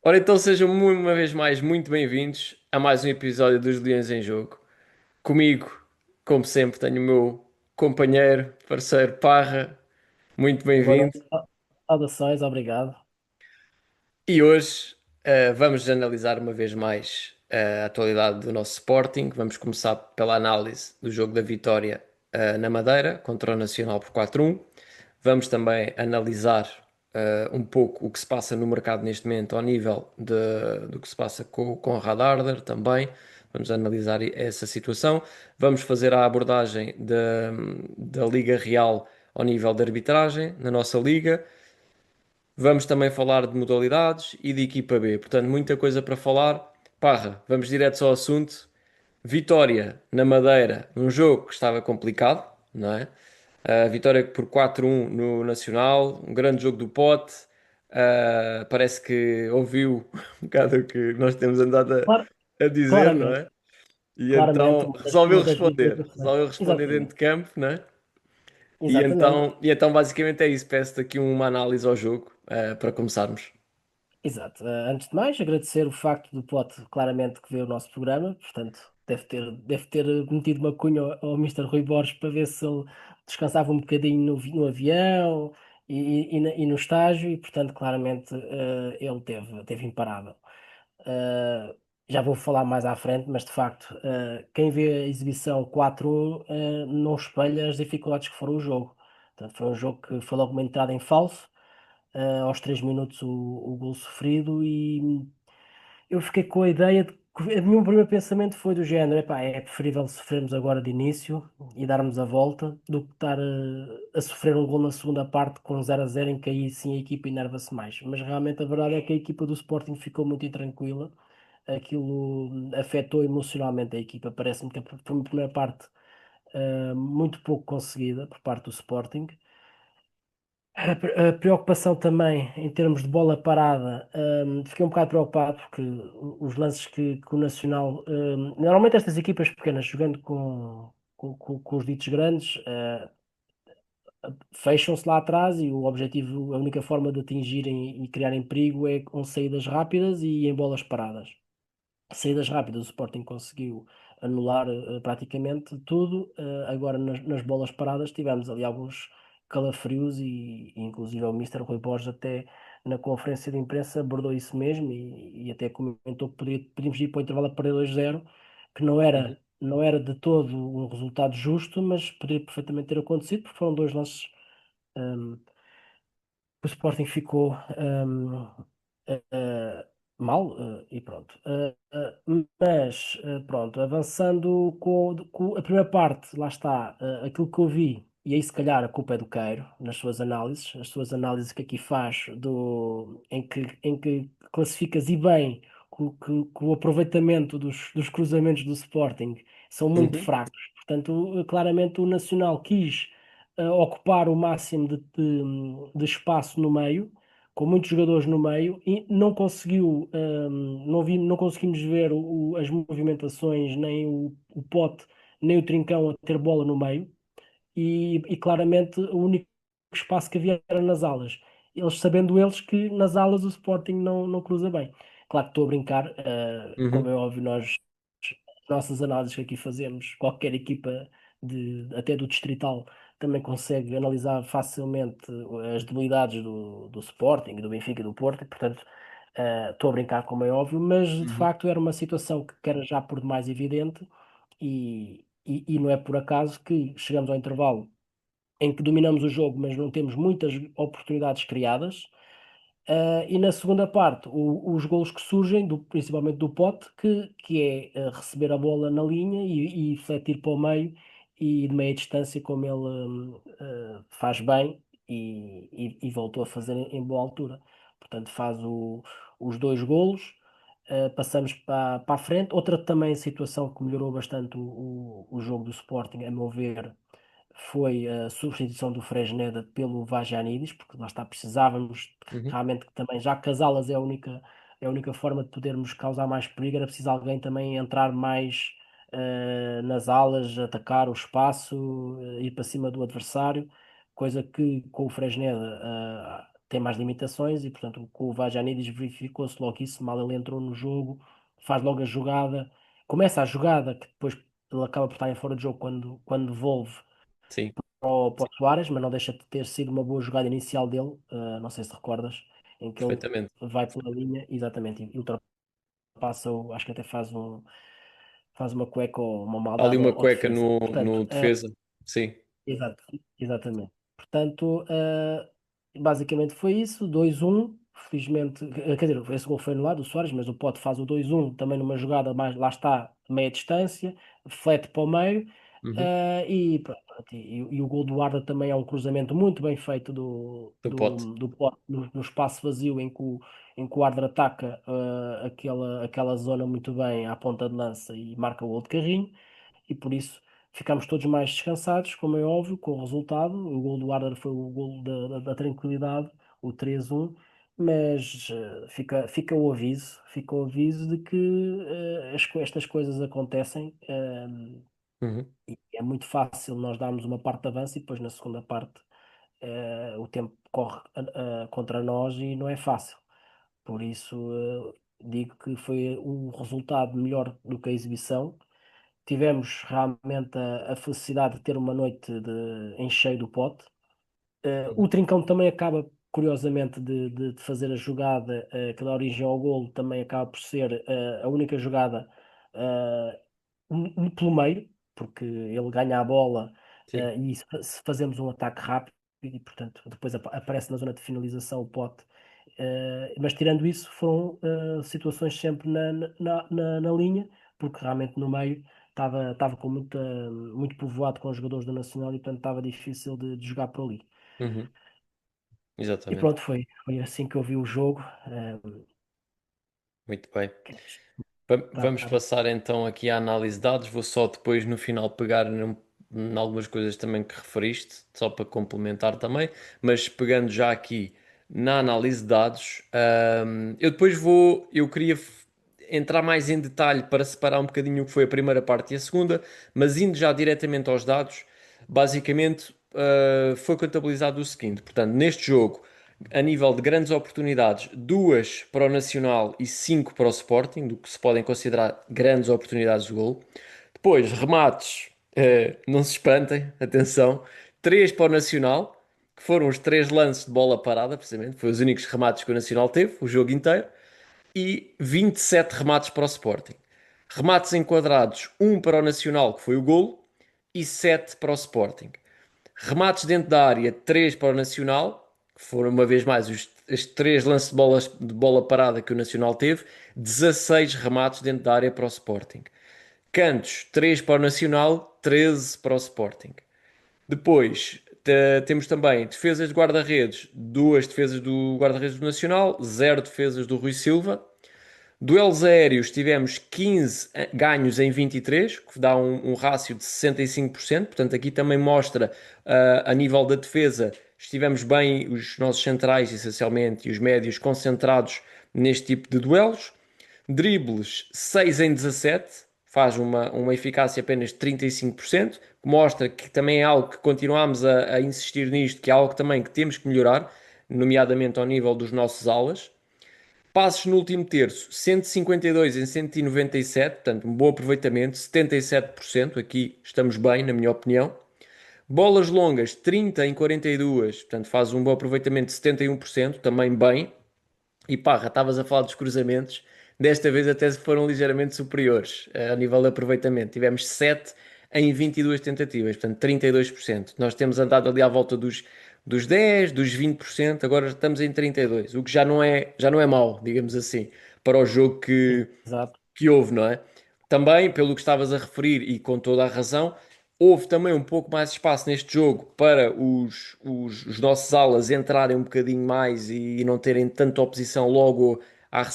Ora, então sejam uma vez mais muito bem-vindos a mais um episódio dos Leões em Jogo. Comigo, como sempre, tenho o meu companheiro, parceiro Parra, muito Boa bem-vindo. noite. Saudações, obrigado. E hoje vamos analisar uma vez mais a atualidade do nosso Sporting. Vamos começar pela análise do jogo da vitória na Madeira contra o Nacional por 4-1. Vamos também analisar um pouco o que se passa no mercado neste momento ao nível do que se passa com o Conrad Arder também. Vamos analisar essa situação. Vamos fazer a abordagem da Liga Real ao nível de arbitragem na nossa liga. Vamos também falar de modalidades e de equipa B. Portanto, muita coisa para falar. Parra, vamos direto ao assunto. Vitória na Madeira, num jogo que estava complicado, não é? A vitória por 4-1 no Nacional, um grande jogo do Pote. Parece que ouviu um bocado o que nós temos andado Claro, a dizer, não claramente, é? E claramente então uma das vitórias da semana. resolveu responder dentro Exatamente, de campo, não é? exatamente, E então basicamente é isso. Peço-te aqui uma análise ao jogo, para começarmos. exato. Antes de mais, agradecer o facto do Pote claramente que vê o nosso programa, portanto, deve ter metido uma cunha ao Mr. Rui Borges para ver se ele descansava um bocadinho no avião e no estágio, e portanto, claramente, ele teve imparável. Uh, Já vou falar mais à frente, mas de facto, quem vê a exibição 4-1 não espelha as dificuldades que foram o jogo. Portanto, foi um jogo que foi logo uma entrada em falso, aos 3 minutos o gol sofrido, e eu fiquei com a ideia de que o meu primeiro pensamento foi do género: epá, é preferível sofrermos agora de início e darmos a volta do que estar a sofrer um gol na segunda parte com 0-0, em que aí sim a equipa enerva-se mais. Mas realmente a verdade é que a equipa do Sporting ficou muito intranquila. Aquilo afetou emocionalmente a equipa. Parece-me que foi uma primeira parte muito pouco conseguida por parte do Sporting. A preocupação também em termos de bola parada, fiquei um bocado preocupado porque os lances que o Nacional, normalmente estas equipas pequenas jogando com os ditos grandes, fecham-se lá atrás, e o objetivo, a única forma de atingirem e criarem perigo é com saídas rápidas e em bolas paradas. Saídas rápidas, o Sporting conseguiu anular praticamente tudo. Agora nas bolas paradas tivemos ali alguns calafrios, e inclusive o Mister Rui Borges até na conferência de imprensa abordou isso mesmo, e até comentou que podíamos ir para o intervalo a perder 2-0, que Uhum. não era de todo um resultado justo, mas poderia perfeitamente ter acontecido, porque foram dois lances hum, que o Sporting ficou mal, e pronto. Mas pronto, avançando com a primeira parte, lá está, aquilo que eu vi, e aí se calhar a culpa é do Queiro, nas suas análises, as suas análises que aqui faz, em que classificas e bem que o aproveitamento dos cruzamentos do Sporting são muito Uhum. fracos. Portanto, claramente o Nacional quis ocupar o máximo de espaço no meio, com muitos jogadores no meio, e não conseguiu, não conseguimos ver as movimentações, nem o Pote, nem o Trincão a ter bola no meio, e claramente o único espaço que havia era nas alas. Eles sabendo eles que nas alas o Sporting não cruza bem. Claro que estou a brincar, como Uhum. é óbvio, nossas análises que aqui fazemos, qualquer equipa até do Distrital também consegue analisar facilmente as debilidades do Sporting, do Benfica e do Porto, e, portanto, estou a brincar, como é óbvio, mas de Uhum. facto era uma situação que era já por demais evidente, e não é por acaso que chegamos ao intervalo em que dominamos o jogo, mas não temos muitas oportunidades criadas. E na segunda parte, os golos que surgem, principalmente do Pote, que é receber a bola na linha e fletir para o meio, e de meia distância, como ele faz bem, e voltou a fazer em boa altura. Portanto, faz os dois golos. Passamos para a frente. Outra também situação que melhorou bastante o jogo do Sporting, a meu ver, foi a substituição do Fresneda pelo Vagianidis, porque lá está, precisávamos Uhum. realmente, que também, já que as alas é a única forma de podermos causar mais perigo, era preciso alguém também entrar mais nas alas, atacar o espaço, ir para cima do adversário, coisa que com o Fresneda tem mais limitações e, portanto, com o Vagianidis verificou-se logo isso, mal ele entrou no jogo, faz logo a jogada, começa a jogada, que depois ele acaba por estar em fora de jogo quando devolve Sim, para o Soares, mas não deixa de ter sido uma boa jogada inicial dele, não sei se te recordas, em que ele perfeitamente. vai pela linha, exatamente, e ultrapassa, acho que até faz uma cueca ou uma Há ali maldade uma ao cueca defesa. no Portanto, defesa. Sim. exato, exatamente. Portanto, basicamente foi isso, 2-1. Felizmente, quer dizer, esse gol foi anulado, do Soares, mas o Pote faz o 2-1 também numa jogada mais, lá está, meia distância, flete para o meio, Uhum. e, pronto, e o gol do Arda também é um cruzamento muito bem feito do, Do pote. do, do Pote no espaço vazio em que o Arda ataca aquela zona muito bem à ponta de lança e marca o gol de carrinho e por isso ficámos todos mais descansados, como é óbvio, com o resultado. O gol do Arder foi o gol da tranquilidade, o 3-1, mas fica o aviso de que estas coisas acontecem. Uhum. E é muito fácil nós darmos uma parte de avanço e depois na segunda parte o tempo corre contra nós e não é fácil. Por isso digo que foi um resultado melhor do que a exibição. Tivemos realmente a felicidade de ter uma noite em cheio do pote. O Uhum. Trincão também acaba, curiosamente, de fazer a jogada que dá origem ao golo, também acaba por ser a única jogada eh, pelo meio, porque ele ganha a bola Sim. e se fazemos um ataque rápido, e portanto depois aparece na zona de finalização o pote. Mas tirando isso, foram situações sempre na linha, porque realmente no meio estava com muito povoado com os jogadores do Nacional e portanto estava difícil de jogar por ali. Uhum. E Exatamente. pronto, foi assim que eu vi o jogo. Muito bem. Que é isto. Vamos Tá bem. passar então aqui à análise de dados. Vou só depois no final pegar em algumas coisas também que referiste, só para complementar também. Mas pegando já aqui na análise de dados, eu queria entrar mais em detalhe para separar um bocadinho o que foi a primeira parte e a segunda, mas indo já diretamente aos dados, basicamente, foi contabilizado o seguinte: portanto, neste jogo, a nível de grandes oportunidades, duas para o Nacional e cinco para o Sporting, do que se podem considerar grandes oportunidades de gol. Depois, remates, não se espantem, atenção, três para o Nacional, que foram os três lances de bola parada, precisamente, foi os únicos remates que o Nacional teve, o jogo inteiro, e 27 remates para o Sporting. Remates enquadrados, um para o Nacional, que foi o golo, e 7 para o Sporting. Remates dentro da área, 3 para o Nacional, que foram uma vez mais os 3 lances de bola parada que o Nacional teve, 16 remates dentro da área para o Sporting. Cantos, 3 para o Nacional, 13 para o Sporting. Depois temos também defesas de guarda-redes, duas defesas do guarda-redes do Nacional, zero defesas do Rui Silva. Duelos aéreos tivemos 15 ganhos em 23, que dá um rácio de 65%. Portanto, aqui também mostra a nível da defesa, estivemos bem os nossos centrais, essencialmente, e os médios concentrados neste tipo de duelos. Dribles 6 em 17, faz uma eficácia apenas de 35%, que mostra que também é algo que continuamos a insistir nisto, que é algo também que temos que melhorar, nomeadamente ao nível dos nossos alas. Passos no último terço, 152 em 197, portanto, um bom aproveitamento, 77%. Aqui estamos bem, na minha opinião. Bolas longas, 30 em 42, portanto, faz um bom aproveitamento de 71%, também bem. E Parra, estavas a falar dos cruzamentos, desta vez até foram ligeiramente superiores a nível de aproveitamento. Tivemos 7 em 22 tentativas, portanto 32%. Nós temos andado ali à volta dos 10, dos 20%, agora estamos em 32%, o que já não é mau, digamos assim, para o jogo Exato. que houve, não é? Também, pelo que estavas a referir, e com toda a razão, houve também um pouco mais espaço neste jogo para os nossos alas entrarem um bocadinho mais e não terem tanta oposição logo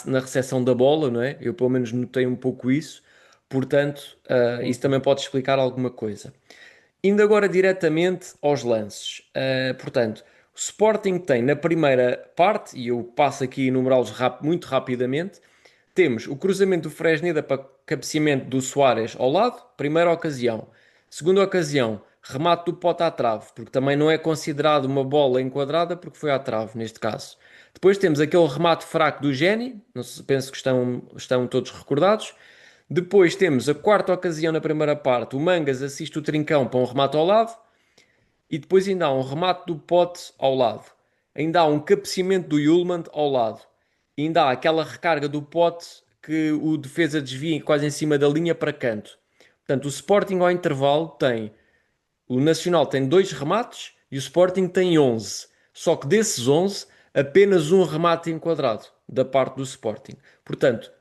na recepção da bola, não é? Eu pelo menos notei um pouco isso. Portanto, Sim, isso sim. também pode explicar alguma coisa. Indo agora diretamente aos lances. Portanto, o Sporting tem na primeira parte, e eu passo aqui a enumerá-los muito rapidamente, temos o cruzamento do Fresneda para cabeceamento do Soares ao lado, primeira ocasião. Segunda ocasião, remate do pote à trave, porque também não é considerado uma bola enquadrada porque foi à trave, neste caso. Depois temos aquele remate fraco do Géni, não sei, penso que estão todos recordados. Depois temos a quarta ocasião na primeira parte, o Mangas assiste o Trincão para um remate ao lado. E depois ainda há um remate do Pote ao lado. Ainda há um cabeceamento do Yulman ao lado. E ainda há aquela recarga do Pote que o defesa desvia quase em cima da linha para canto. Portanto, o Sporting ao intervalo tem... O Nacional tem dois remates e o Sporting tem 11. Só que desses 11, apenas um remate enquadrado da parte do Sporting. Portanto,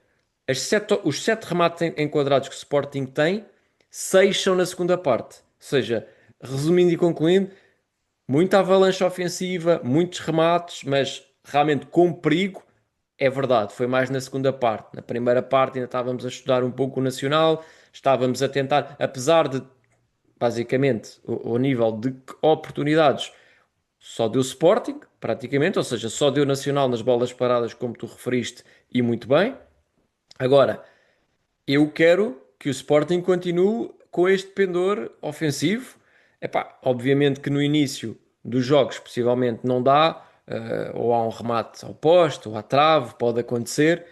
os sete remates enquadrados que o Sporting tem, seis são na segunda parte. Ou seja, resumindo e concluindo, muita avalanche ofensiva, muitos remates, mas realmente com perigo, é verdade, foi mais na segunda parte. Na primeira parte ainda estávamos a estudar um pouco o Nacional, estávamos a tentar, apesar de, basicamente, o nível de oportunidades só deu Sporting, praticamente, ou seja, só deu Nacional nas bolas paradas, como tu referiste, e muito bem. Agora, eu quero que o Sporting continue com este pendor ofensivo. Epá, obviamente que no início dos jogos possivelmente não dá, ou há um remate ao poste, ou à trave, pode acontecer.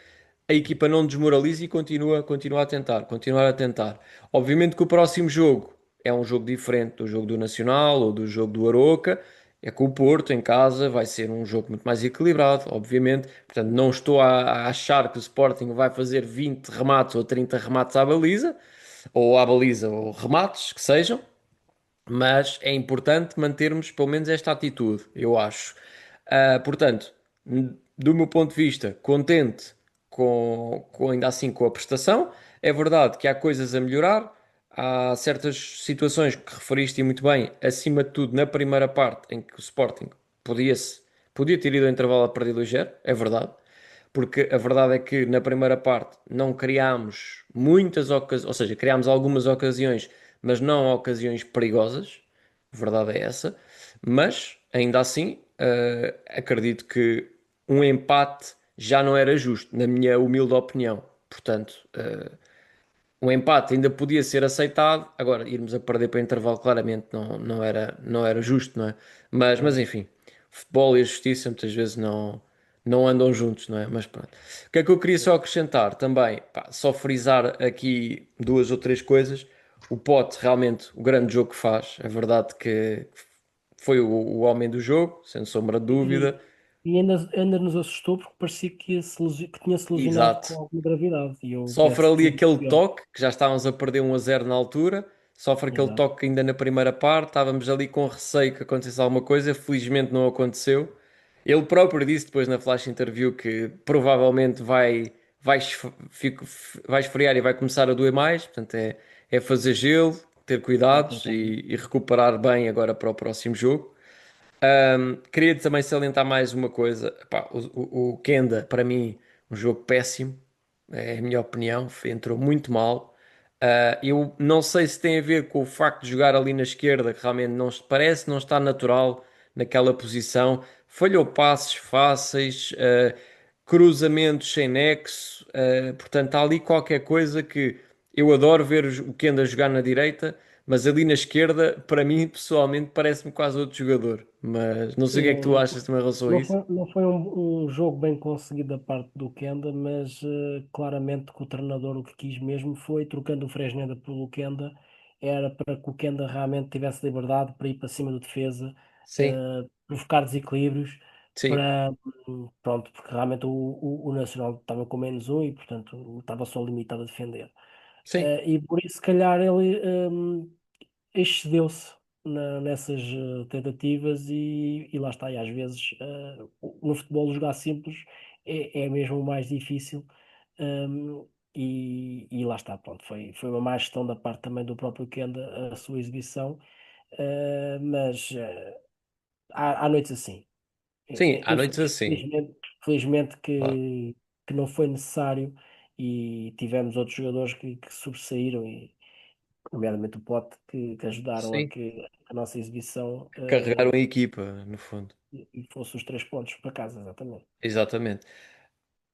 A equipa não desmoraliza e continua a tentar, continuar a tentar. Obviamente que o próximo jogo é um jogo diferente do jogo do Nacional ou do jogo do Aroca. É com o Porto em casa, vai ser um jogo muito mais equilibrado, obviamente. Portanto, não estou a achar que o Sporting vai fazer 20 remates ou 30 remates à baliza, ou remates que sejam, mas é importante mantermos pelo menos esta atitude, eu acho. Portanto, do meu ponto de vista, contente ainda assim com a prestação. É verdade que há coisas a melhorar, há certas situações que referiste e muito bem, acima de tudo na primeira parte, em que o Sporting podia ter ido ao intervalo a perder 2-0, é verdade. Porque a verdade é que na primeira parte não criámos muitas ocasiões, ou seja, criámos algumas ocasiões, mas não ocasiões perigosas. A verdade é essa. Mas, ainda assim, acredito que um empate já não era justo, na minha humilde opinião. Portanto, um empate ainda podia ser aceitado. Agora, irmos a perder para o intervalo, claramente não era justo, não é? Mas enfim, futebol e a justiça muitas vezes não andam juntos, não é? Mas pronto. O que é que eu queria só acrescentar também? Pá, só frisar aqui duas ou três coisas. O Pote, realmente, o grande jogo que faz. É verdade que foi o homem do jogo, sem sombra de E, dúvida. e ainda nos assustou porque parecia que tinha se lesionado Exato. com alguma gravidade. E eu Sofre penso ali que. aquele toque, que já estávamos a perder 1-0 na altura. Sofre aquele Exato. toque ainda na primeira parte. Estávamos ali com receio que acontecesse alguma coisa. Felizmente não aconteceu. Ele próprio disse depois na flash interview que provavelmente vai esfriar e vai começar a doer mais. Portanto, é fazer gelo, ter cuidados Exatamente. e recuperar bem agora para o próximo jogo. Queria também salientar mais uma coisa. Epá, o Kenda, para mim, um jogo péssimo, é a minha opinião. Entrou muito mal. Eu não sei se tem a ver com o facto de jogar ali na esquerda, que realmente não parece não está natural naquela posição. Falhou passes fáceis, cruzamentos sem nexo. Portanto, há ali qualquer coisa que eu adoro ver o Kenda jogar na direita. Mas ali na esquerda, para mim, pessoalmente, parece-me quase outro jogador. Mas não sei o que é que tu Sim, achas em relação a não isso. foi, não foi um jogo bem conseguido da parte do Kenda, mas claramente que o treinador o que quis mesmo foi, trocando o Fresneda pelo Kenda, era para que o Kenda realmente tivesse liberdade para ir para cima do defesa, Sim, provocar desequilíbrios, sim, para, pronto, porque realmente o Nacional estava com menos um e, portanto, estava só limitado a defender. sim, E por isso, se calhar, ele excedeu-se nessas tentativas e lá está. E às vezes no futebol jogar simples é mesmo o mais difícil. E lá está, pronto, foi uma má gestão da parte também do próprio Kenda a sua exibição. Mas há noites assim. sim, há noites assim, Felizmente claro. que não foi necessário e tivemos outros jogadores que sobressaíram nomeadamente o Pote, que ajudaram a Sim, que a nossa exibição que carregaram a equipa, no fundo. e fosse os 3 pontos para casa, exatamente. Exatamente.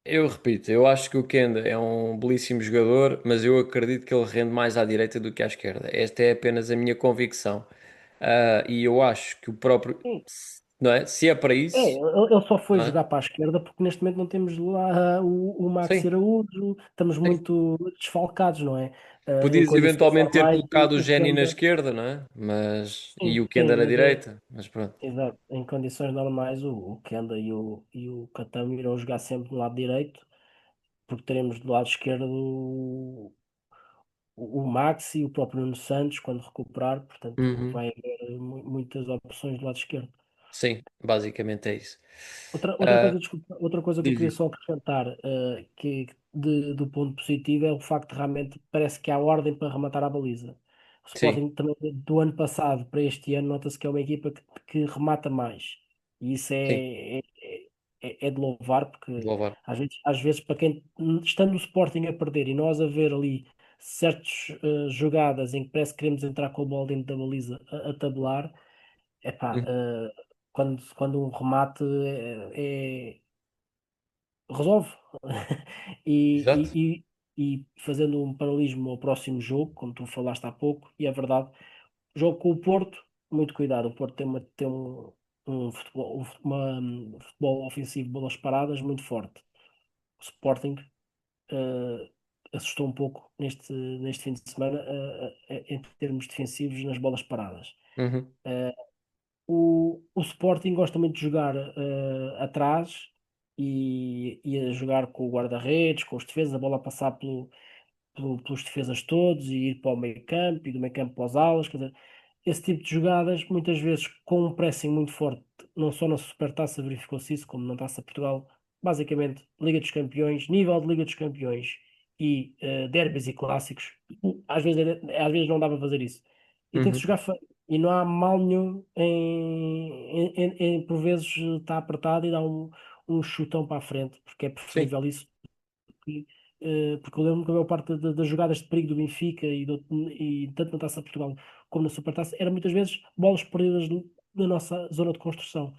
Eu repito, eu acho que o Kenda é um belíssimo jogador, mas eu acredito que ele rende mais à direita do que à esquerda. Esta é apenas a minha convicção. E eu acho que o próprio, Sim. não é? Se é para É, isso, ele só foi não é? jogar para a esquerda porque neste momento não temos lá o Maxi Sim, Araújo, estamos sim. muito desfalcados, não é? Em Podias condições eventualmente ter normais, colocado o o Jenny na Kenda, esquerda, não é? Mas, e sim, o Kenda sim, na mas direita, mas pronto. exato, em condições normais o Kenda e o Catamo irão jogar sempre do lado direito, porque teremos do lado esquerdo o Maxi e o próprio Nuno Santos quando recuperar, portanto Uhum. vai haver muitas opções do lado esquerdo. Sim, basicamente é isso. Outra Ah, coisa, desculpa, outra coisa que eu diz queria isso. só acrescentar, do ponto positivo é o facto de realmente parece que há ordem para rematar a baliza. O Sim, Sporting também do ano passado para este ano nota-se que é uma equipa que remata mais. E isso sim, é de louvar, de porque louvar. às vezes para quem estando o Sporting a perder e nós a ver ali certas jogadas em que parece que queremos entrar com a bola dentro da baliza a tabelar. Epá, Uhum. quando um remate resolve. Exato. E fazendo um paralelismo ao próximo jogo, como tu falaste há pouco, e é verdade, jogo com o Porto, muito cuidado. O Porto tem um futebol ofensivo, bolas paradas, muito forte. O Sporting eh, assustou um pouco neste fim de semana em termos defensivos nas bolas paradas. Uhum. O Sporting gosta muito de jogar atrás e a jogar com o guarda-redes, com os defesas, a bola a passar pelos defesas todos e ir para o meio campo e do meio campo para os alas. Quer dizer, esse tipo de jogadas, muitas vezes com um pressing muito forte, não só na Supertaça verificou-se isso, como na Taça Portugal, basicamente Liga dos Campeões, nível de Liga dos Campeões e derbys e clássicos, às vezes não dá para fazer isso. E tem que se Uhum. jogar e não há mal nenhum por vezes está apertado e dá um chutão para a frente, porque é Sim, preferível isso que, porque eu lembro que a maior parte das jogadas de perigo do Benfica e tanto na Taça de Portugal como na Supertaça eram muitas vezes bolas perdidas na nossa zona de construção.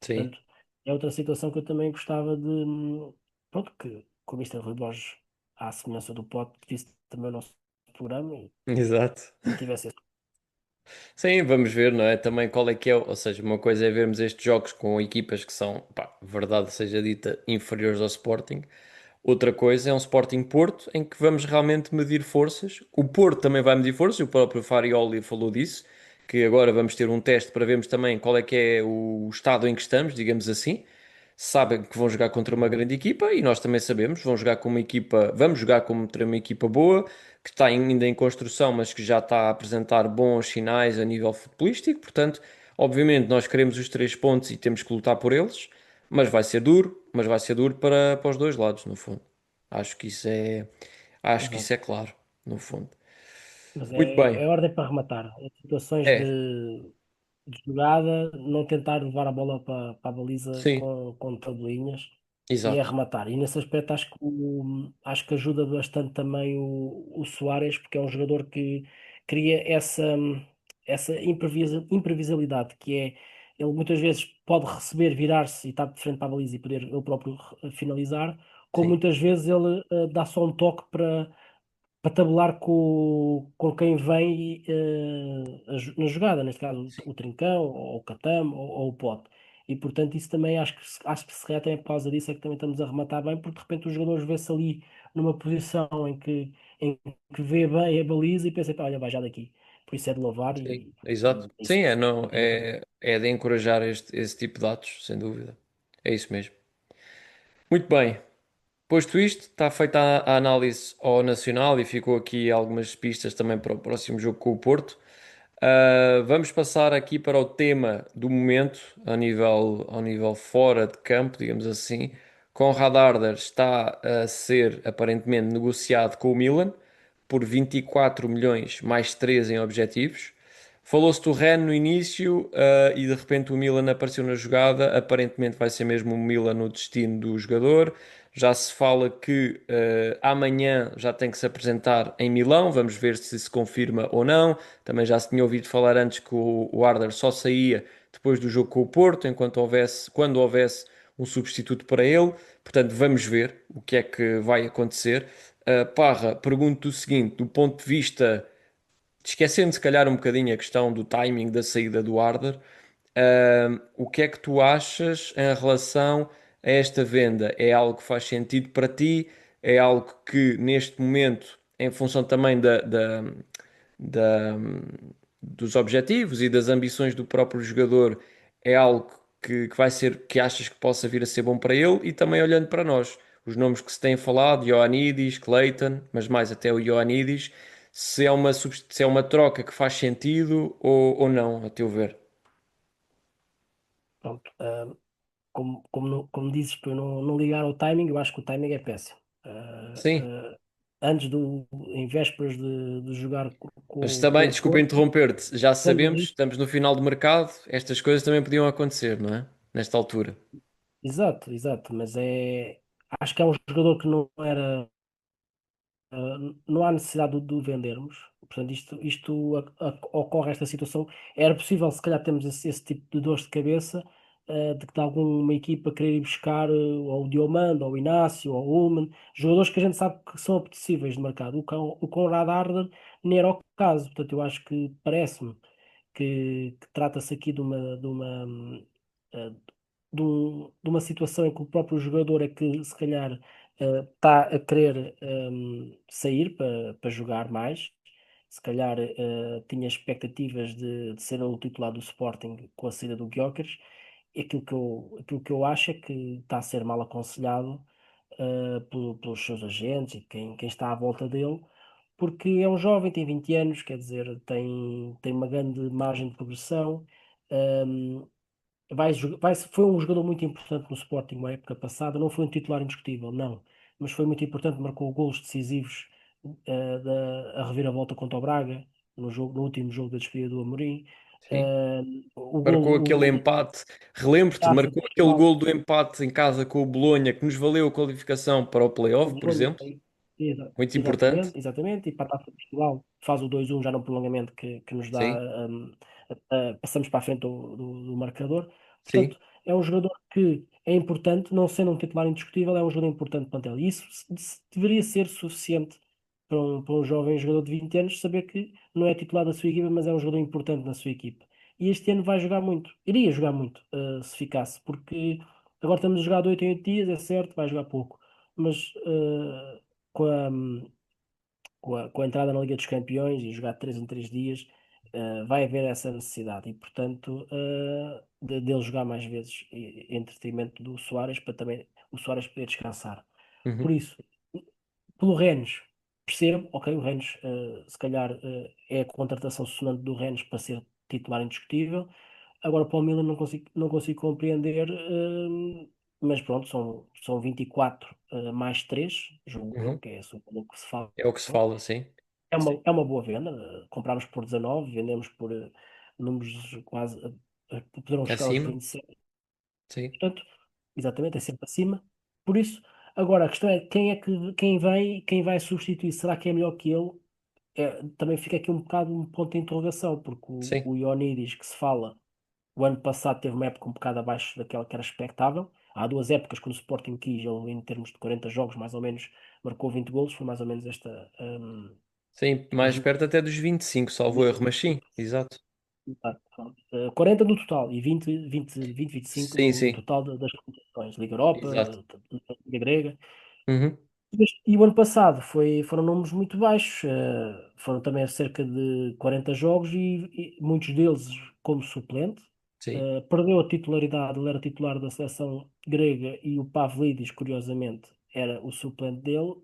sim. Portanto, é outra situação que eu também gostava de. Pronto, que com o Mr. Rui Borges, à semelhança do Pote, que disse também o nosso programa Exato. e tivesse esse. Sim, vamos ver, não é? Também qual é que é, ou seja, uma coisa é vermos estes jogos com equipas que são, pá, verdade seja dita, inferiores ao Sporting. Outra coisa é um Sporting Porto, em que vamos realmente medir forças. O Porto também vai medir forças, o próprio Farioli falou disso, que agora vamos ter um teste para vermos também qual é que é o estado em que estamos, digamos assim. Sabem que vão jogar contra uma grande equipa e nós também sabemos, vão jogar com uma equipa, vamos jogar contra uma equipa boa, que está ainda em construção, mas que já está a apresentar bons sinais a nível futebolístico. Portanto, obviamente nós queremos os 3 pontos e temos que lutar por eles, mas vai ser duro para os dois lados, no fundo. Acho que isso é, acho que isso Exato. é claro, no fundo. Mas Muito bem. é ordem para rematar. Em situações É, de jogada, não tentar levar a bola para a baliza sim, com tabelinhas e é exato. rematar. E nesse aspecto acho que ajuda bastante também o Suárez, porque é um jogador que cria essa imprevisibilidade, que é ele muitas vezes pode receber, virar-se e estar de frente para a baliza e poder ele próprio finalizar, como Sim, muitas vezes ele dá só um toque para tabelar com quem vem na jogada, neste caso sim, o Trincão, ou o Catamo, ou o Pote. E portanto isso também acho que se calhar também por causa disso é que também estamos a rematar bem, porque de repente os jogadores vê-se ali numa posição em que vê bem a baliza e pensa, "Pá, olha, vai já daqui." Por isso é de louvar sim, e exato. isso Sim, é, não, é muito. é de encorajar esse tipo de atos, sem dúvida. É isso mesmo. Muito bem. Posto isto, está feita a análise ao Nacional e ficou aqui algumas pistas também para o próximo jogo com o Porto. Vamos passar aqui para o tema do momento, ao nível fora de campo, digamos assim. Conrad Arder está a ser aparentemente negociado com o Milan por 24 milhões mais 3 em objetivos. Falou-se do Ren no início, e de repente o Milan apareceu na jogada. Aparentemente vai ser mesmo o Milan o destino do jogador. Já se fala que amanhã já tem que se apresentar em Milão. Vamos ver se se confirma ou não. Também já se tinha ouvido falar antes que o Arder só saía depois do jogo com o Porto, quando houvesse um substituto para ele. Portanto, vamos ver o que é que vai acontecer. Parra, pergunto o seguinte: do ponto de vista esquecendo se calhar um bocadinho a questão do timing da saída do Arder, o que é que tu achas em relação a esta venda? É algo que faz sentido para ti? É algo que neste momento, em função também da- dos objetivos e das ambições do próprio jogador, é algo que vai ser, que achas que possa vir a ser bom para ele? E também olhando para nós, os nomes que se têm falado, Ioannidis, Clayton, mas mais até o Ioannidis, se é uma troca que faz sentido ou não, a teu ver? Pronto, como dizes, para eu não ligar ao timing, eu acho que o timing é péssimo. Sim. Antes em vésperas de jogar Mas com também, o desculpa Porto, interromper-te, já tendo sabemos, ali. estamos no final do mercado, estas coisas também podiam acontecer, não é? Nesta altura. Exato, exato, mas acho que é um jogador que não era. Não há necessidade de o vendermos. Portanto, ocorre esta situação. Era possível, se calhar, termos esse tipo de dores de cabeça, de que de alguma equipa querer ir buscar ou o Diomande, ou o Inácio, ou o Ullmann, jogadores que a gente sabe que são apetecíveis de mercado. O Conrad Arder nem era o caso. Portanto, eu acho que parece-me que trata-se aqui eh, de uma situação em que o próprio jogador é que, se calhar, está a querer sair para jogar mais. Se calhar tinha expectativas de ser o titular do Sporting com a saída do Gyökeres. E aquilo que eu acho é que está a ser mal aconselhado pelos seus agentes e quem está à volta dele, porque é um jovem, tem 20 anos, quer dizer, tem uma grande margem de progressão. hum, foi um jogador muito importante no Sporting na época passada, não foi um titular indiscutível, não, mas foi muito importante, marcou golos decisivos a reviravolta contra o Braga, no último jogo da despedida do Amorim. Sim. O Marcou golo, aquele empate, relembro-te, Taça de marcou aquele Portugal, gol do empate em casa com o Bolonha que nos valeu a qualificação para o o playoff, por Bolonha exemplo. tem. Muito importante. Exatamente, exatamente. E para a Taça de Portugal faz o 2-1 já no prolongamento que nos dá. Sim, Passamos para a frente do marcador. sim. Portanto, é um jogador que é importante, não sendo um titular indiscutível, é um jogador importante para o plantel. E isso deveria ser suficiente para um jovem jogador de 20 anos saber que não é titular da sua equipa, mas é um jogador importante na sua equipa. E este ano vai jogar muito, iria jogar muito, se ficasse, porque agora estamos a jogar de 8 em 8 dias, é certo, vai jogar pouco, mas com a, com a entrada na Liga dos Campeões e jogar 3 em 3 dias, vai haver essa necessidade e, portanto, dele jogar mais vezes em detrimento do Suárez, para também o Suárez poder descansar. Por Uhum, isso, pelo Rennes, percebo, ok, o Rennes, se calhar, é a contratação sonante do Rennes para ser titular indiscutível. Agora, para o Milan não consigo compreender, mas pronto, são 24 mais 3 julgo eu, uhum. que é o que se fala. É o que se fala, sim. É uma, Sim. é uma boa venda. Comprámos por 19, vendemos por números quase, poderão chegar aos Acima, 27. sim, Portanto, exatamente, é sempre acima. Por isso, agora a questão é quem vai substituir, será que é melhor que ele? Também fica aqui um bocado um ponto de interrogação, porque sim. o Ioannidis que se fala, o ano passado teve uma época um bocado abaixo daquela que era expectável. Há duas épocas quando o Sporting quis, ele em termos de 40 jogos, mais ou menos, marcou 20 golos, foi mais ou menos esta, Sim, os mais 20. perto até dos 25, salvo erro, mas sim, exato. 40 no total e 25 Sim, no sim, total das competições, Liga Europa, exato. Liga Grega. Uhum, E o ano passado foram números muito baixos, foram também cerca de 40 jogos e muitos deles como suplente. sim. Perdeu a titularidade, ele era titular da seleção grega e o Pavlidis, curiosamente, era o suplente dele.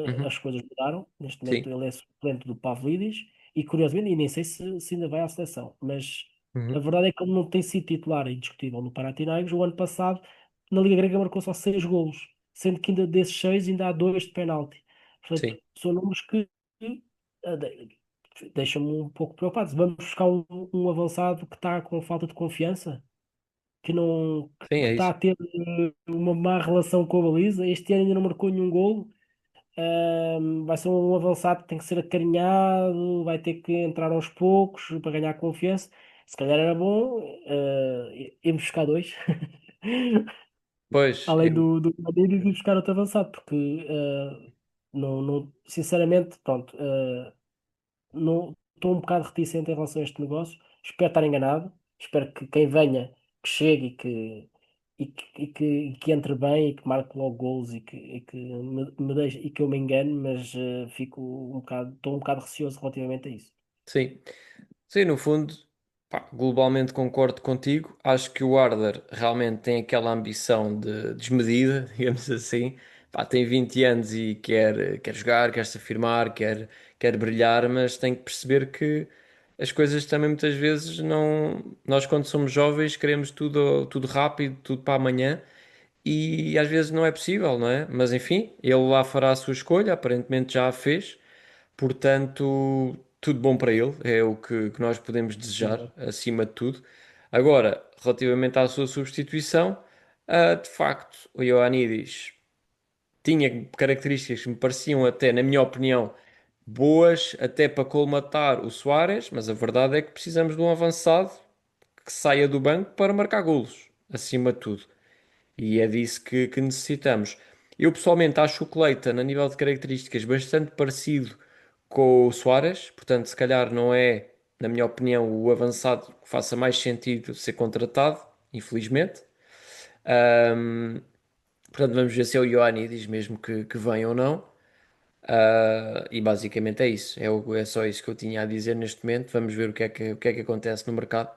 Uhum, As coisas mudaram, neste momento sim. ele é suplente do Pavlidis e curiosamente, e nem sei se ainda vai à seleção, mas a Uhum, verdade é que ele não tem sido titular indiscutível no Panathinaikos. O ano passado, na Liga Grega, marcou só 6 golos, sendo que ainda desses 6 ainda há 2 de penalti. Portanto, sim. são números que deixam-me um pouco preocupado. Vamos buscar um avançado que está com falta de confiança, que não Sim, que é está isso. a ter uma má relação com a baliza. Este ano ainda não marcou nenhum golo. Vai ser um avançado que tem que ser acarinhado, vai ter que entrar aos poucos para ganhar confiança. Se calhar era bom irmos buscar dois, Pois, além eu, do Madrid, e buscar outro avançado, porque sinceramente, pronto, não. estou um bocado reticente em relação a este negócio. Espero estar enganado. Espero que quem venha, que chegue e que entre bem e que marque logo gols e que me deixe, e que eu me engane, mas estou um bocado receoso relativamente a isso. Sim. Sim, no fundo, pá, globalmente concordo contigo. Acho que o Arthur realmente tem aquela ambição de desmedida, digamos assim. Pá, tem 20 anos e quer jogar, quer se afirmar, quer brilhar, mas tem que perceber que as coisas também muitas vezes não. Nós, quando somos jovens, queremos tudo rápido, tudo para amanhã. E às vezes não é possível, não é? Mas enfim, ele lá fará a sua escolha, aparentemente já a fez. Portanto, tudo bom para ele, é o que nós podemos desejar, Exato. acima de tudo. Agora, relativamente à sua substituição, de facto, o Ioannidis tinha características que me pareciam até, na minha opinião, boas, até para colmatar o Suárez, mas a verdade é que precisamos de um avançado que saia do banco para marcar golos, acima de tudo. E é disso que necessitamos. Eu pessoalmente acho o Cleiton, a nível de características, bastante parecido com o Suárez, portanto, se calhar não é, na minha opinião, o avançado que faça mais sentido ser contratado, infelizmente. Ahm, Portanto, vamos ver se é o Ioannidis mesmo que vem ou não. E basicamente é isso. É só isso que eu tinha a dizer neste momento. Vamos ver o que é que acontece no mercado.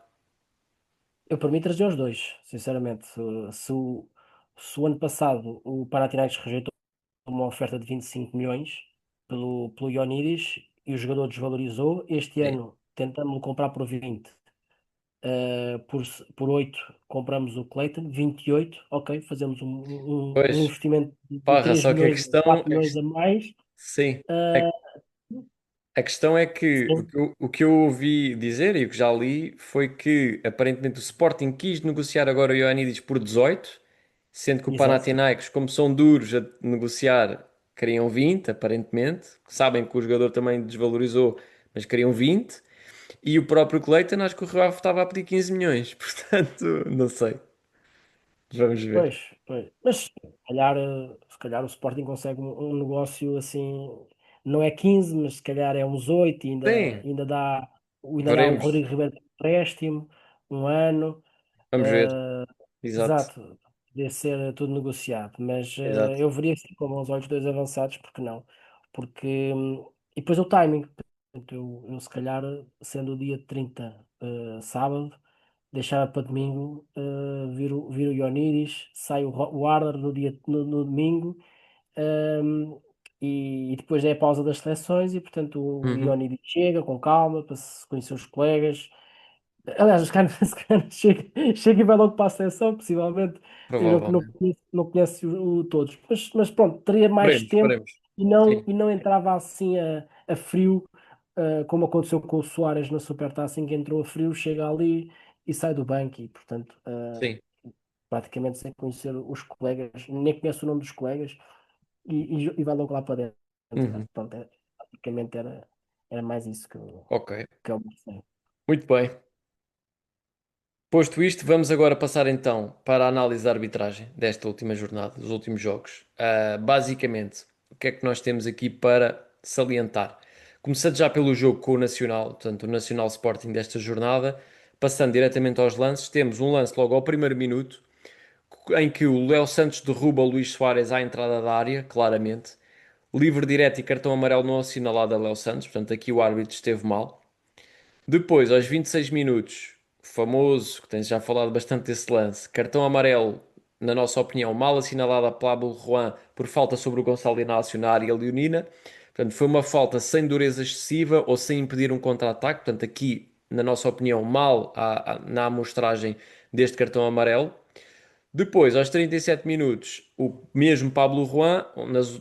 Eu, para mim, trazia os dois, sinceramente. Se o ano passado o Panathinaikos rejeitou uma oferta de 25 milhões pelo Ioannidis e o jogador desvalorizou, este Sim. ano tentamos comprar por 20. Por 8 compramos o Clayton, 28, ok, fazemos um Pois, investimento de Parra, 3 só que a milhões, questão, 4 milhões a mais. sim. Uh, A questão é que o sim, que eu, o que eu ouvi dizer e o que já li foi que aparentemente o Sporting quis negociar agora o Ioannidis por 18, sendo que o exato. Panathinaikos, como são duros a negociar, queriam 20, aparentemente. Sabem que o jogador também desvalorizou, mas queriam 20. E o próprio Cleiton, acho que o Rio Ave estava a pedir 15 milhões. Portanto, não sei. Vamos ver. Pois, pois. Mas se calhar o Sporting consegue um negócio assim, não é 15, mas se calhar é uns 8 e ainda, Sim, ainda dá o veremos. Rodrigo Ribeiro de empréstimo, um ano. Vamos ver. eh, Exato. Exato, podia ser tudo negociado, mas Exato. eu veria assim com os olhos dois avançados, porque não? Porque, e depois o timing, portanto, eu se calhar, sendo o dia 30 sábado, deixava para domingo, vir o Ioannidis, sai o Arthur no domingo, ehm, e depois é a pausa das seleções, e portanto o Uhum. Ioannidis chega com calma para se conhecer os colegas. Aliás, se calhar chega e vai logo para a seleção, possivelmente ele que não Provavelmente. conhece, não conhece todos. Mas pronto, teria mais Veremos, tempo veremos. e não, Sim, e não entrava assim a frio, como aconteceu com o Suárez na Supertaça, em que entrou a frio, chega ali e sai do banco e, portanto, sim. praticamente sem conhecer os colegas, nem conhece o nome dos colegas e vai logo lá para dentro. Uhum. Pronto, praticamente era mais isso Ok. que eu pensei. Muito bem. Posto isto, vamos agora passar então para a análise da arbitragem desta última jornada, dos últimos jogos. Basicamente, o que é que nós temos aqui para salientar? Começando já pelo jogo com o Nacional, portanto, o Nacional Sporting desta jornada, passando diretamente aos lances, temos um lance logo ao primeiro minuto, em que o Léo Santos derruba o Luís Soares à entrada da área, claramente. Livre direto e cartão amarelo não assinalado a Léo Santos, portanto, aqui o árbitro esteve mal. Depois, aos 26 minutos, o famoso, que tens já falado bastante desse lance, cartão amarelo, na nossa opinião, mal assinalado a Pablo Juan por falta sobre o Gonçalo Inácio na área leonina. Portanto, foi uma falta sem dureza excessiva ou sem impedir um contra-ataque. Portanto, aqui, na nossa opinião, mal na amostragem deste cartão amarelo. Depois, aos 37 minutos, o mesmo Pablo Juan,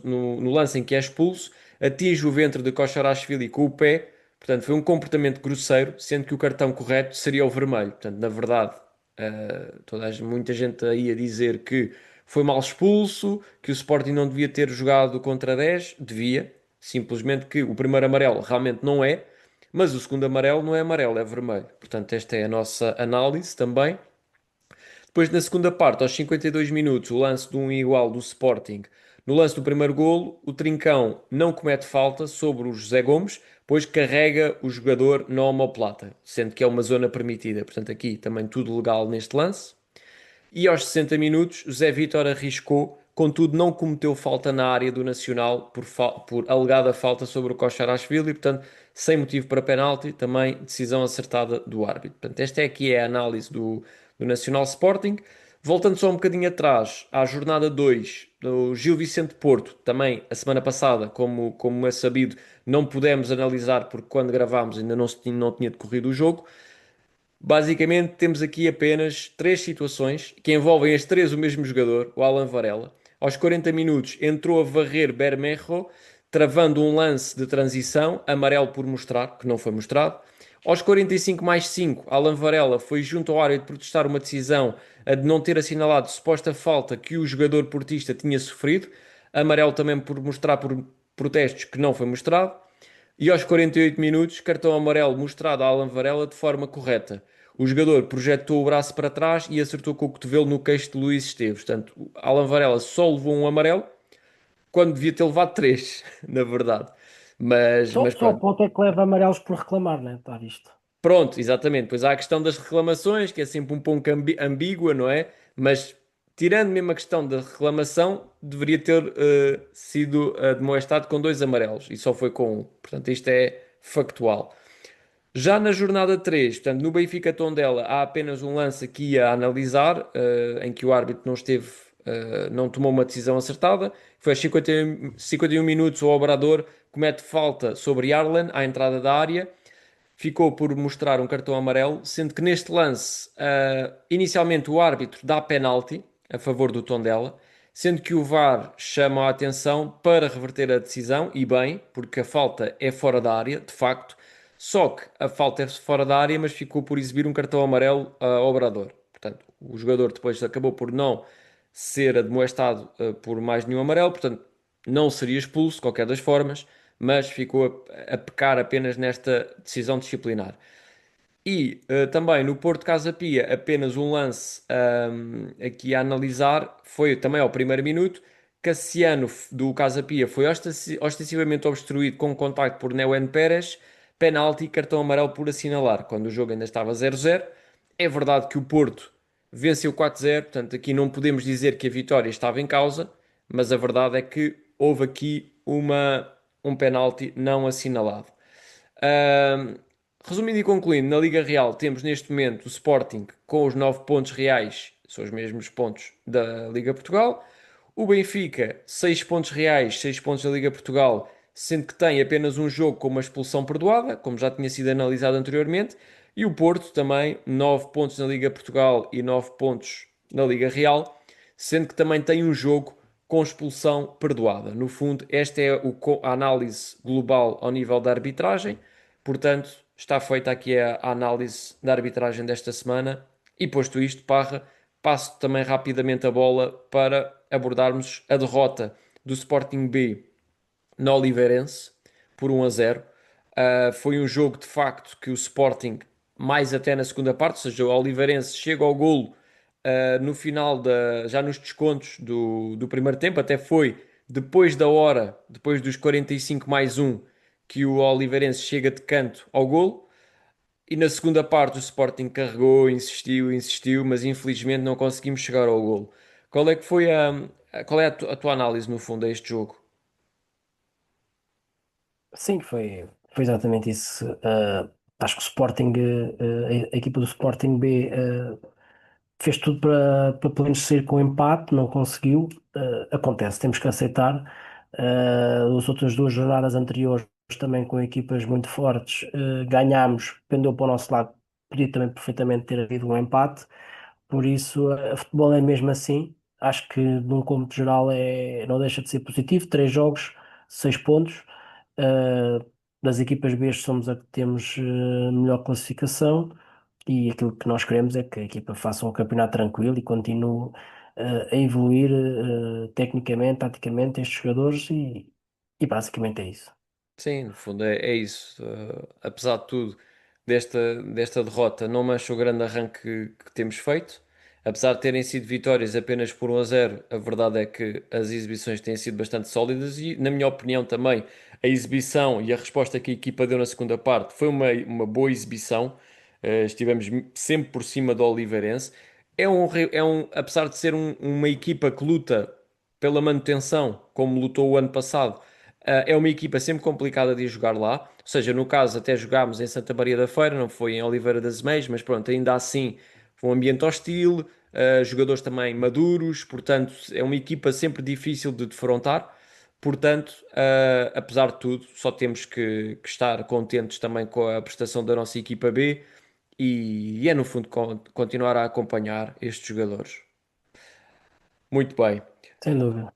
no lance em que é expulso, atinge o ventre de Kocharashvili com o pé. Portanto, foi um comportamento grosseiro, sendo que o cartão correto seria o vermelho. Portanto, na verdade, muita gente aí a dizer que foi mal expulso, que o Sporting não devia ter jogado contra 10. Devia. Simplesmente que o primeiro amarelo realmente não é, mas o segundo amarelo não é amarelo, é vermelho. Portanto, esta é a nossa análise também. Depois, na segunda parte, aos 52 minutos, o lance de um igual do Sporting. No lance do primeiro golo, o Trincão não comete falta sobre o José Gomes, pois carrega o jogador na omoplata, sendo que é uma zona permitida. Portanto, aqui também tudo legal neste lance. E aos 60 minutos, José Vítor arriscou, contudo não cometeu falta na área do Nacional por alegada falta sobre o Kocharazvili, portanto, sem motivo para penalti, também decisão acertada do árbitro. Portanto, esta é aqui a análise do Nacional Sporting. Voltando só um bocadinho atrás, à jornada 2 do Gil Vicente Porto, também a semana passada, como é sabido, não pudemos analisar porque quando gravámos ainda não tinha decorrido o jogo. Basicamente, temos aqui apenas três situações que envolvem as três o mesmo jogador, o Alan Varela. Aos 40 minutos entrou a varrer Bermejo, travando um lance de transição, amarelo por mostrar, que não foi mostrado. Aos 45 mais 5, Alan Varela foi junto ao árbitro protestar uma decisão a de não ter assinalado suposta falta que o jogador portista tinha sofrido. Amarelo também por mostrar por protestos que não foi mostrado. E aos 48 minutos, cartão amarelo mostrado a Alan Varela de forma correta. O jogador projetou o braço para trás e acertou com o cotovelo no queixo de Luís Esteves. Portanto, Alan Varela só levou um amarelo quando devia ter levado três, na verdade. Mas Só o pronto. ponto é que leva amarelos por reclamar, né? Está visto. Pronto, exatamente. Pois há a questão das reclamações, que é sempre um pouco ambígua, não é? Mas tirando mesmo a questão da reclamação, deveria ter sido demoestado com dois amarelos e só foi com um. Portanto, isto é factual. Já na jornada 3, portanto, no Benfica Tondela, há apenas um lance aqui a analisar, em que o árbitro não esteve, não tomou uma decisão acertada. Foi aos 51 minutos, o Obrador comete falta sobre Yarlan à entrada da área. Ficou por mostrar um cartão amarelo, sendo que neste lance, inicialmente o árbitro dá penalti a favor do Tondela, sendo que o VAR chama a atenção para reverter a decisão, e bem, porque a falta é fora da área, de facto, só que a falta é fora da área, mas ficou por exibir um cartão amarelo ao Obrador. Portanto, o jogador depois acabou por não ser admoestado por mais nenhum amarelo, portanto, não seria expulso, de qualquer das formas, mas ficou a pecar apenas nesta decisão disciplinar. E também no Porto Casa Pia, apenas um lance aqui a analisar, foi também ao primeiro minuto. Cassiano do Casa Pia foi ostensivamente obstruído com contacto por Neuen Pérez, penalti e cartão amarelo por assinalar, quando o jogo ainda estava 0-0. É verdade que o Porto venceu 4-0, portanto aqui não podemos dizer que a vitória estava em causa, mas a verdade é que houve aqui um penalti não assinalado. Ahm, Resumindo e concluindo, na Liga Real temos neste momento o Sporting com os 9 pontos reais, são os mesmos pontos da Liga Portugal. O Benfica, 6 pontos reais, 6 pontos da Liga Portugal, sendo que tem apenas um jogo com uma expulsão perdoada, como já tinha sido analisado anteriormente. E o Porto também, 9 pontos na Liga Portugal e 9 pontos na Liga Real, sendo que também tem um jogo com expulsão perdoada. No fundo, esta é a análise global ao nível da arbitragem. Portanto, está feita aqui a análise da arbitragem desta semana. E posto isto, Parra, passo também rapidamente a bola para abordarmos a derrota do Sporting B na Oliveirense por 1-0. Foi um jogo de facto que o Sporting, mais até na segunda parte, ou seja, o Oliveirense chega ao golo no final, já nos descontos do primeiro tempo, até foi depois da hora, depois dos 45 mais um, que o Oliveirense chega de canto ao golo. E na segunda parte o Sporting carregou, insistiu, insistiu, mas infelizmente não conseguimos chegar ao golo. Qual é que foi qual é a tua análise no fundo a este jogo? Sim, foi exatamente isso. Acho que o Sporting, a equipa do Sporting B, fez tudo para pelo menos sair com empate, não conseguiu. Acontece, temos que aceitar. As outras duas jornadas anteriores, também com equipas muito fortes, ganhámos, pendeu para o nosso lado, podia também perfeitamente ter havido um empate. Por isso, futebol é mesmo assim. Acho que, num cômputo geral, não deixa de ser positivo. 3 jogos, 6 pontos. Uh, Das equipas B somos a que temos melhor classificação e aquilo que nós queremos é que a equipa faça um campeonato tranquilo e continue a evoluir tecnicamente, taticamente estes jogadores e basicamente é isso. Sim, no fundo é isso. Apesar de tudo, desta derrota, não mancha o grande arranque que temos feito. Apesar de terem sido vitórias apenas por 1-0, a verdade é que as exibições têm sido bastante sólidas e, na minha opinião, também a exibição e a resposta que a equipa deu na segunda parte foi uma boa exibição. Estivemos sempre por cima do Oliveirense. Apesar de ser uma equipa que luta pela manutenção, como lutou o ano passado, é uma equipa sempre complicada de ir jogar lá. Ou seja, no caso, até jogámos em Santa Maria da Feira, não foi em Oliveira das Meias, mas pronto, ainda assim foi um ambiente hostil, jogadores também maduros, portanto, é uma equipa sempre difícil de defrontar. Portanto, apesar de tudo, só temos que estar contentes também com a prestação da nossa equipa B e é no fundo continuar a acompanhar estes jogadores. Muito bem. Sem dúvida.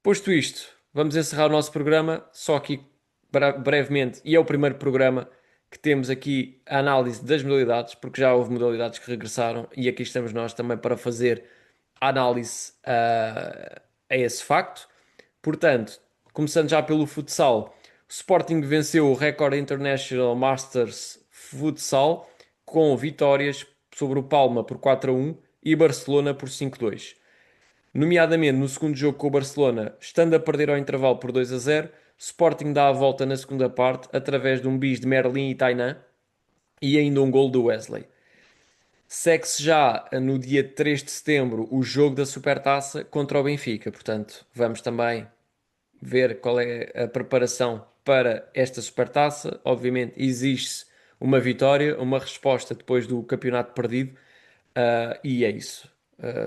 Posto isto, vamos encerrar o nosso programa, só aqui brevemente, e é o primeiro programa que temos aqui a análise das modalidades, porque já houve modalidades que regressaram e aqui estamos nós também para fazer a análise a esse facto. Portanto, começando já pelo futsal, o Sporting venceu o Record International Masters Futsal com vitórias sobre o Palma por 4-1 e Barcelona por 5-2. Nomeadamente no segundo jogo com o Barcelona, estando a perder ao intervalo por 2-0, Sporting dá a volta na segunda parte através de um bis de Merlin e Tainan e ainda um gol do Wesley. Segue-se já no dia 3 de setembro o jogo da Supertaça contra o Benfica, portanto vamos também ver qual é a preparação para esta Supertaça. Obviamente exige-se uma vitória, uma resposta depois do campeonato perdido, e é isso.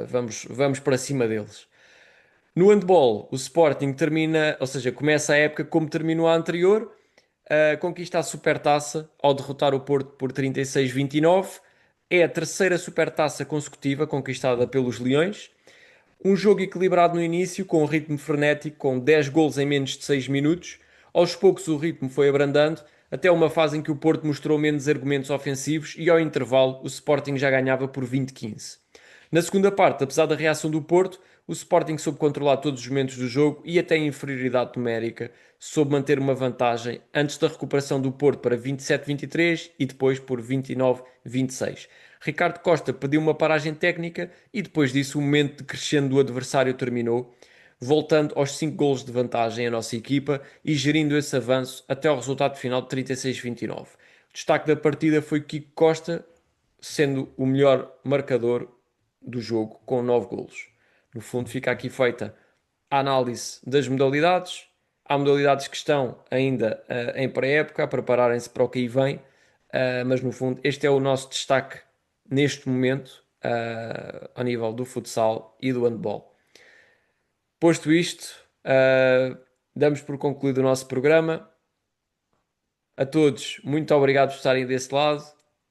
Vamos para cima deles. No handball, o Sporting termina, ou seja, começa a época como terminou a anterior, conquista a Supertaça ao derrotar o Porto por 36-29. É a terceira Supertaça consecutiva conquistada pelos Leões. Um jogo equilibrado no início, com um ritmo frenético, com 10 golos em menos de 6 minutos. Aos poucos o ritmo foi abrandando, até uma fase em que o Porto mostrou menos argumentos ofensivos e ao intervalo o Sporting já ganhava por 20-15. Na segunda parte, apesar da reação do Porto, o Sporting soube controlar todos os momentos do jogo e até a inferioridade numérica soube manter uma vantagem antes da recuperação do Porto para 27-23 e depois por 29-26. Ricardo Costa pediu uma paragem técnica e depois disso o momento de crescendo do adversário terminou, voltando aos 5 golos de vantagem a nossa equipa e gerindo esse avanço até ao resultado final de 36-29. O destaque da partida foi Kiko Costa, sendo o melhor marcador do jogo com 9 golos. No fundo, fica aqui feita a análise das modalidades. Há modalidades que estão ainda em pré-época, a prepararem-se para o que aí vem, mas no fundo, este é o nosso destaque neste momento, ao nível do futsal e do handball. Posto isto, damos por concluído o nosso programa. A todos, muito obrigado por estarem desse lado.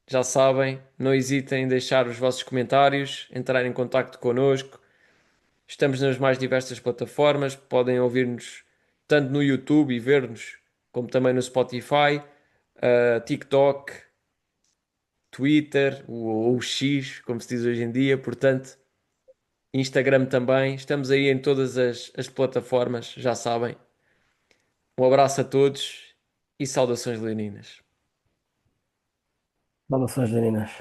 Já sabem, não hesitem em deixar os vossos comentários, entrar em contacto connosco. Estamos nas mais diversas plataformas, podem ouvir-nos tanto no YouTube e ver-nos, como também no Spotify, TikTok, Twitter, ou o X, como se diz hoje em dia, portanto, Instagram também. Estamos aí em todas as plataformas, já sabem. Um abraço a todos e saudações leoninas. Saudações, Daninas.